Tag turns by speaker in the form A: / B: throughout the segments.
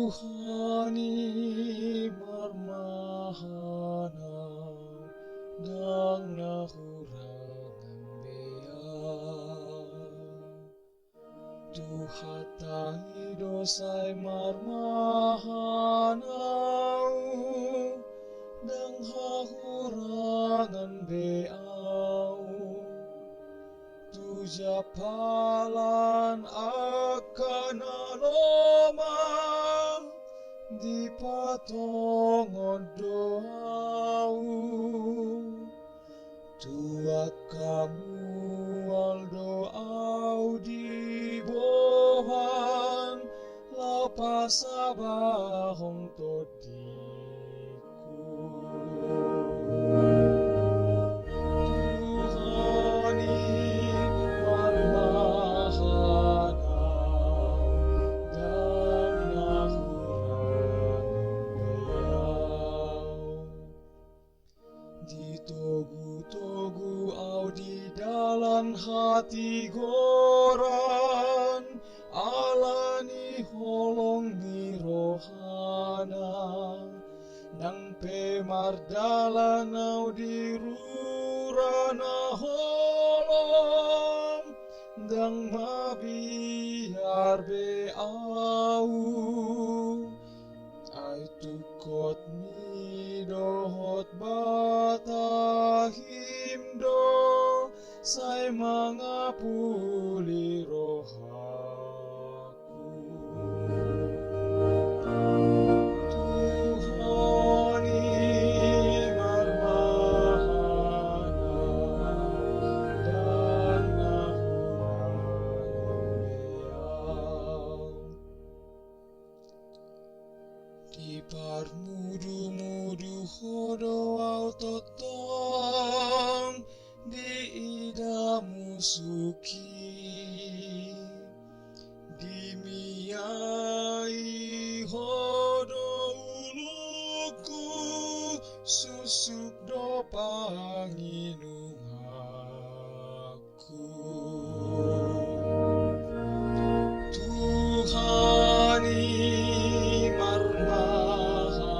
A: Tuhani marmahana dang nahurangan bea Tuhatai dosai marmahanau dang hahurangan beau Tujapalan akan aloma di patongon doau Tua kamu al doau di bohan lapasabahong todiku Tuhani marmahanau dan nahurangan Ditogu-togu au di dalam hati goran alani holong ni rohana nang pemardalan au di rurana holong dang mabiar be au ai tukot mi dohot batahim do sai mangapuli rohaku Tuhani marmahana dan nahurangan beau Di parmudu-mudu hodo au totong di idamu suki di miai hodo uluku susuk do panginungaku Tuhani marmahanau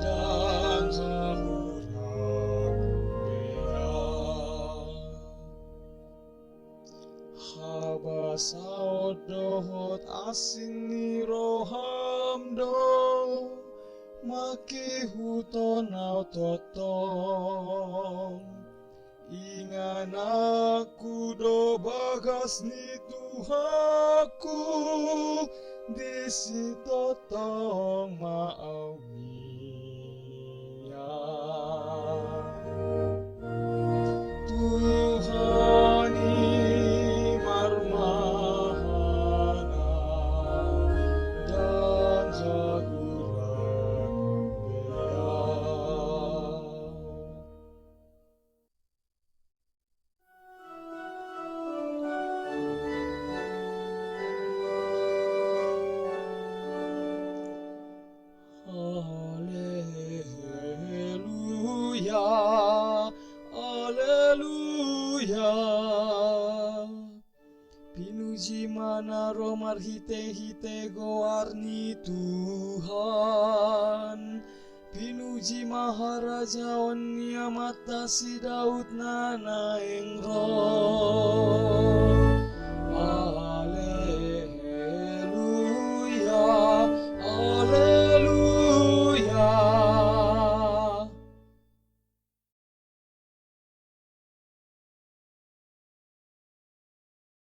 A: dan hahurangan beau Habasaot dohot asin ni roham do maki huton au totong Ingan aku do bagas ni Tuhaku di si totong maau mia Tuhani marmahanau dan hahurangan beau Haleluya, Haleluya. Pinuji mana romar hite-hite goarni Tuhan. Pinuji Maharaja onia mata si Daud nana engro.